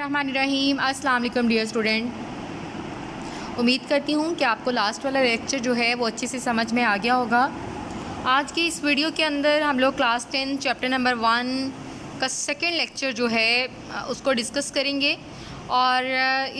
रहमानिर्रहीम। अस्सलाम वालेकुम dear student, उम्मीद करती हूँ कि आपको लास्ट वाला लेक्चर जो है वो अच्छे से समझ में आ गया होगा। आज की इस वीडियो के अंदर हम लोग क्लास 10 चैप्टर नंबर 1 का सेकेंड लेक्चर जो है उसको डिस्कस करेंगे और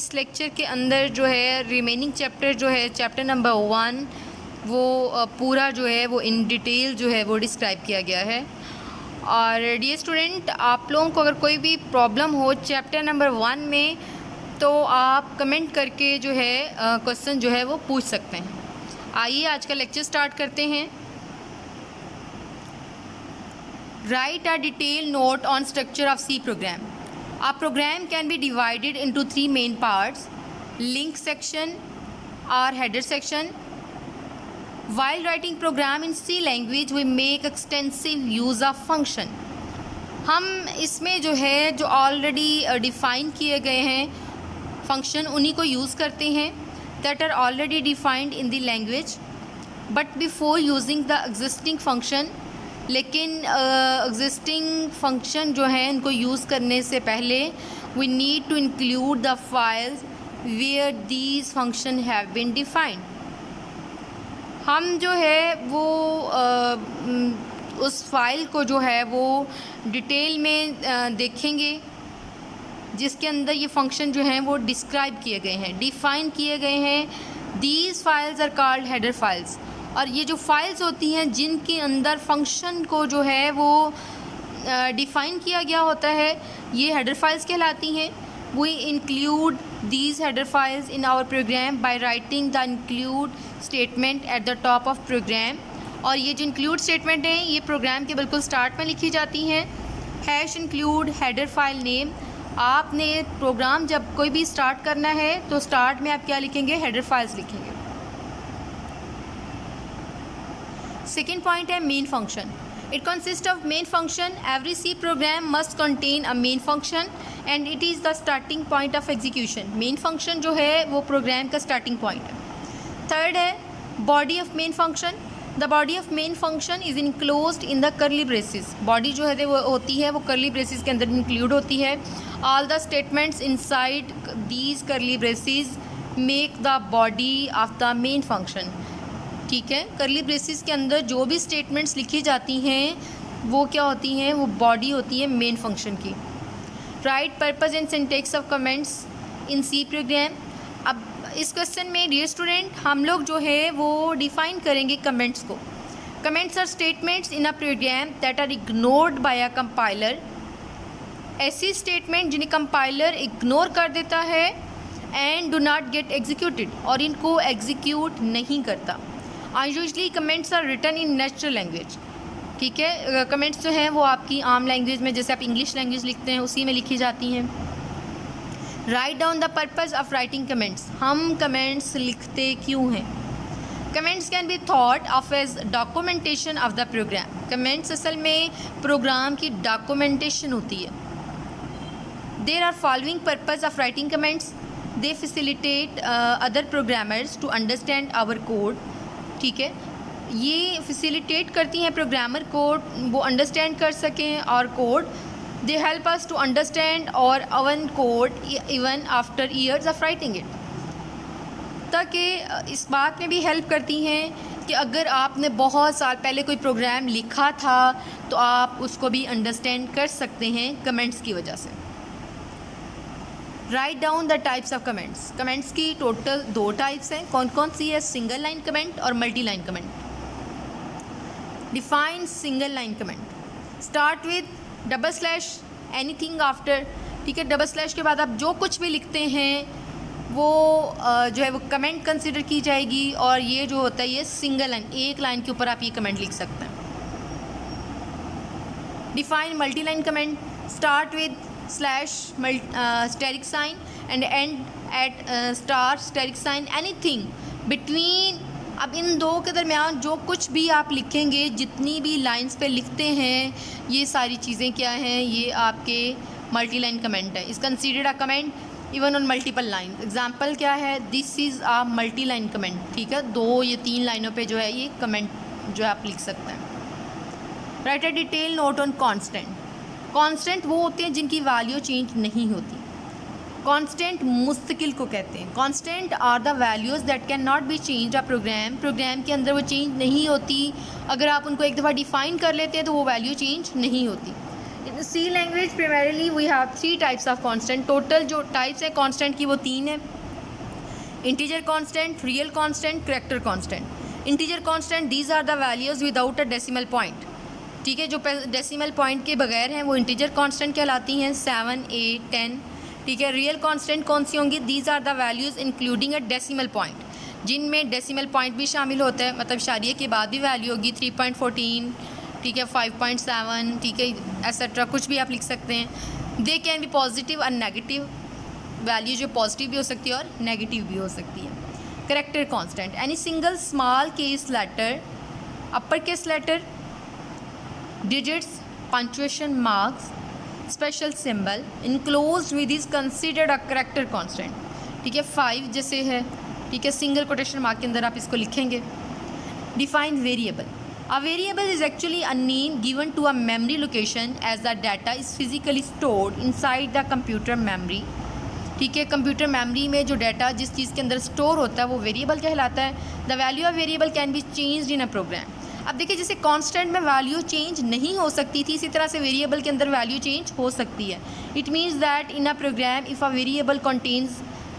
इस लेक्चर के अंदर जो है रिमेनिंग चैप्टर जो है चैप्टर नंबर 1 वो पूरा जो है वो इन डिटेल जो है वो डिस्क्राइब किया गया है। और डियर स्टूडेंट, आप लोगों को अगर कोई भी प्रॉब्लम हो चैप्टर नंबर 1 में तो आप कमेंट करके जो है क्वेश्चन जो है वो पूछ सकते हैं। आइए आज का लेक्चर स्टार्ट करते हैं। Right a detail note on structure of C program. A program can be divided into 3 main parts: link section और header section. While writing program in C language, we make extensive use of function. हम इसमें जो है जो already define किए गए हैं function उन्हीं को यूज़ करते हैं that are already defined in the language. But before using the existing function, लेकिन existing function जो है इनको यूज़ करने से पहले we need to include the files where these function have been defined. हम जो है वो उस फाइल को जो है वो डिटेल में देखेंगे जिसके अंदर ये फंक्शन जो हैं वो डिस्क्राइब किए गए हैं, डिफ़ाइन किए गए हैं. These files are called header files. और ये जो फाइल्स होती हैं जिनके अंदर फंक्शन को जो है वो डिफ़ाइन किया गया होता है ये हेडर फाइल्स कहलाती हैं. We include these header files in our program by writing the include statement at the top of program. और ये जो include statement है ये प्रोग्राम के बिल्कुल स्टार्ट में लिखी जाती हैं. #include header file name. आपने प्रोग्राम जब कोई भी स्टार्ट करना है तो स्टार्ट में आप क्या लिखेंगे? हेडर फाइल्स लिखेंगे. सेकेंड पॉइंट है main function. It consists of main function. Every C program must contain a main function and it is the starting point of execution. Main function जो है वो प्रोग्राम का starting point है. Third है body of main function. The body of main function is enclosed in the curly braces. Body जो है वो होती है वो curly braces के अंदर include होती है. All the statements inside these curly braces make the body of the main function. ठीक है, करली ब्रेसिस के अंदर जो भी स्टेटमेंट्स लिखी जाती हैं वो क्या होती हैं? वो बॉडी होती है मेन फंक्शन की. Right purpose and syntax of comments in C program. अब इस क्वेश्चन में डियर स्टूडेंट हम लोग जो है वो डिफ़ाइन करेंगे कमेंट्स को. Comments are statements in a program that are ignored by a compiler. ऐसी स्टेटमेंट जिन्हें कंपाइलर इग्नोर कर देता है and do not get executed, और इनको एग्जीक्यूट नहीं करता. Usually comments are written in natural language. ठीक है, कमेंट्स जो हैं वो आपकी आम लैंग्वेज में जैसे आप इंग्लिश लैंग्वेज लिखते हैं उसी में लिखी जाती हैं. Write down the purpose of writing comments. हम कमेंट्स लिखते क्यों हैं? Comments can be thought of as documentation of the program. Comments असल में प्रोग्राम की डॉक्यूमेंटेशन होती है. There are following purpose of writing comments. They facilitate other programmers to understand our code. ठीक है, ये फैसिलिटेट करती हैं प्रोग्रामर को वो अंडरस्टैंड कर सकें और code. They help us to understand our own code even after years of writing it. ताकि इस बात में भी हेल्प करती हैं कि अगर आपने बहुत साल पहले कोई प्रोग्राम लिखा था तो आप उसको भी अंडरस्टैंड कर सकते हैं कमेंट्स की वजह से. Right down the types of comments. Comments की टोटल 2 टाइप्स हैं. कौन कौन सी है? सिंगल लाइन कमेंट और multi line comment. Define single line comment. Start with double slash anything after. ठीक है, डबल स्लैश के बाद आप जो कुछ भी लिखते हैं वो जो है वो कमेंट कंसिडर की जाएगी. और ये जो होता है ये सिंगल लाइन, एक लाइन के ऊपर आप ये कमेंट लिख सकते हैं. Define multi line comment. Start with slash asterisk sign and end at star asterisk sign. Anything between. अब इन दो के दरमियान जो कुछ भी आप लिखेंगे, जितनी भी लाइंस पे लिखते हैं, ये सारी चीज़ें क्या हैं? ये आपके मल्टी लाइन कमेंट है. इस considered a comment even on multiple line. Example क्या है? This is a multi line comment. ठीक है, 2 या 3 लाइनों पे जो है ये कमेंट जो है आप लिख सकते हैं. Right a detail note on constant. Constant वो होते हैं जिनकी वैल्यू चेंज नहीं होती. कांस्टेंट मुस्तकिल को कहते हैं। Constant are the values that can not be change a program के अंदर वो चेंज नहीं होती। अगर आप उनको एक दफ़ा डिफ़ाइन कर लेते हैं तो वो वैल्यू चेंज नहीं होती। In C language primarily we have 3 types of constant. Total जो टाइप्स है कांस्टेंट की वो 3 है। Integer constant, real constant, character constant. Integer constant these are the values without a decimal point, ठीक है। जो डेसिमल पॉइंट के बगैर हैं वो इंटीजर कांस्टेंट कहलाती हैं, 7, 8, 10, ठीक है। रियल कांस्टेंट कौन सी होंगी? These are the values including a decimal point, जिनमें डेसिमल पॉइंट भी शामिल होता है, मतलब शारिये के बाद भी वैल्यू होगी 3.14, ठीक है, 5.7, ठीक है, एसेट्रा, कुछ भी आप लिख सकते हैं। दे कैन बी पॉजिटिव और नेगेटिव, वैल्यू जो पॉजिटिव भी हो सकती है और नेगेटिव भी हो सकती है। Character constant, any single small case letter, upper case letter, digits, punctuation marks, special symbol enclosed with is considered a character constant, ठीक है। 5 जैसे है, ठीक है, सिंगल कोटेशन मार्क के अंदर आप इसको लिखेंगे। Define variable, a variable is actually a name given to a memory location as the data is physically stored inside the computer memory, ठीक है। कंप्यूटर मेमोरी में जो डाटा जिस चीज़ के अंदर स्टोर होता है वो वेरिएबल कहलाता है। The value of variable can be changed in a program. अब देखिए, जैसे कांस्टेंट में वैल्यू चेंज नहीं हो सकती थी, इसी तरह से वेरिएबल के अंदर वैल्यू चेंज हो सकती है। It means that in a program if a variable contains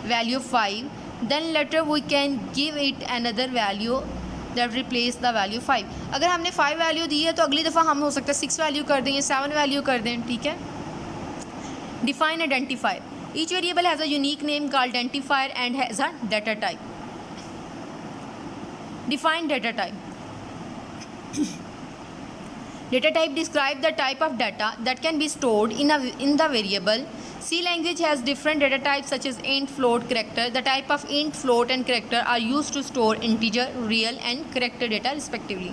value 5, then later we can give it another value that replace the value 5। अगर हमने 5 वैल्यू दी है तो अगली दफ़ा हम हो सकता है 6 वैल्यू कर दें या 7 वैल्यू कर दें, ठीक है। Define identifier, each variable has a unique name called identifier and has a data type. Define data type, data type describe the type of data that can be stored in the variable. C language has different data types such as int, float, character. The type of int, float and character are used to store integer, real and character data respectively.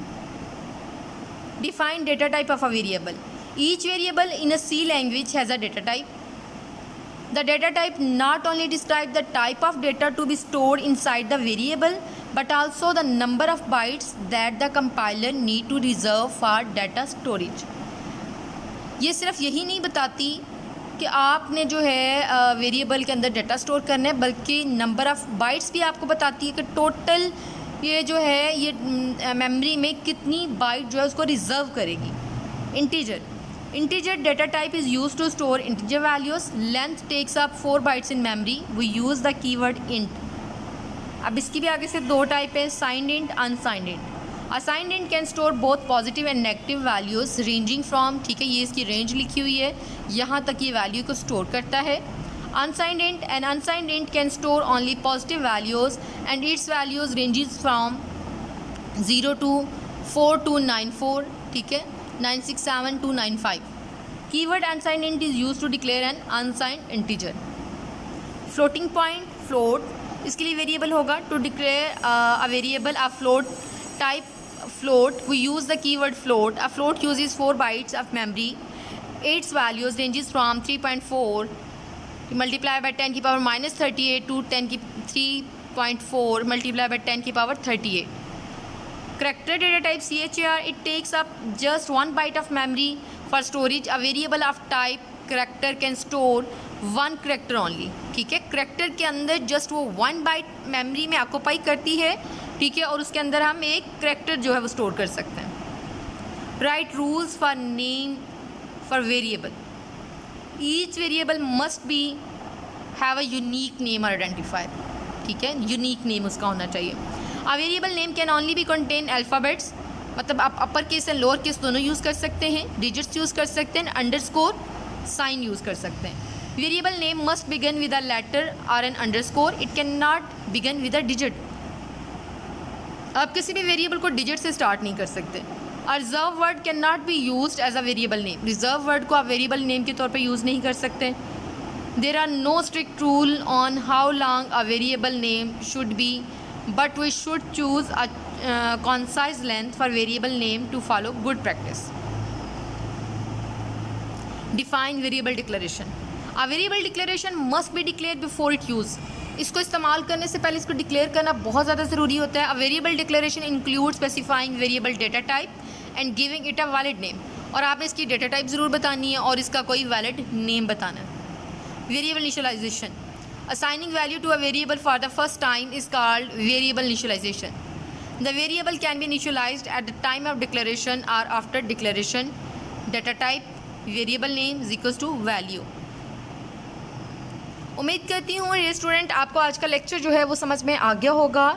Define data type of a variable. Each variable in a C language has a data type. The data type not only describes the type of data to be stored inside the variable but also the number of bytes that the compiler need to reserve for data storage. ये सिर्फ यही नहीं बताती कि आपने जो है variable के अंदर डाटा स्टोर करना है, बल्कि नंबर ऑफ़ बाइट्स भी आपको बताती है कि टोटल ये जो है ये मेमोरी में कितनी बाइट जो है उसको रिज़र्व करेगी। Integer data type is use to store integer values. Length takes up 4 bytes in memory. We use the keyword int. अब इसकी भी आगे से 2 टाइप है, signed int, unsigned int. Assigned int can store both positive and negative values ranging from, ठीक है, ये इसकी रेंज लिखी हुई है, यहाँ तक ये वैल्यू को स्टोर करता है। Unsigned int, and unsigned int can store only positive values and it's values ranges from 0 to 4 to 94, ठीक है, 967 to 95. Keyword unsigned int is use to declare an unsigned integer. Floating point, float, इसके लिए variable होगा। To declare a variable a float type float we use the keyword float. A float uses 4 bytes of memory. Its values ranges from 3.4 multiply by 10 की power -38 to 3.4 multiply by 10 की power 38। Character data type CHAR, it takes up just 1 byte of memory for storage. A variable of type character can store 1 character only, ठीक है। character के अंदर just वो 1 bite memory में occupy करती है, ठीक है, और उसके अंदर हम एक character जो है वो स्टोर कर सकते हैं। Write rules for name for variable, each variable must be have a unique name और आइडेंटिफायर, ठीक है, यूनिक नेम उसका होना चाहिए। A variable name can only be contain alphabets, मतलब आप upper case and lower case दोनों यूज़ कर सकते हैं, डिजिट्स यूज़ कर सकते हैं, अंडरस्कोर साइन यूज़ कर सकते हैं। Variable name must begin with a letter और an underscore, it cannot begin with a digit. आप किसी भी वेरिएबल को डिजिट से स्टार्ट नहीं कर सकते। A reserve word can not be used as a variable name, reserve word को आप वेरिएबल नेम के तौर पर यूज़ नहीं कर सकते। There are no strict rule on how long a variable name should be, but we should choose a concise length for variable name to follow good practice. Define variable declaration. A variable declaration must be declared before its use. इसको इस्तेमाल करने से पहले इसको declare करना बहुत ज़्यादा ज़रूरी होता है। A variable declaration includes specifying variable data type and giving it a valid name. और आपने इसकी डेटा टाइप ज़रूर बतानी है और इसका कोई वैलिड नेम बताना है। Variable initialization. Assigning value to a variable for the first time is called variable initialization. The variable can be initialized at the time of declaration or after declaration. Data type, variable name is equals to value. उम्मीद करती हूँ ये student आपको आज का lecture जो है वो समझ में आ गया होगा,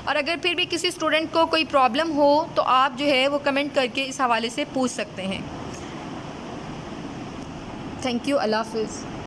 और अगर फिर भी किसी स्टूडेंट को कोई प्रॉब्लम हो तो आप जो है वो कमेंट करके इस हवाले से पूछ सकते हैं। थैंक यू, अल्लाह हाफ़िज़।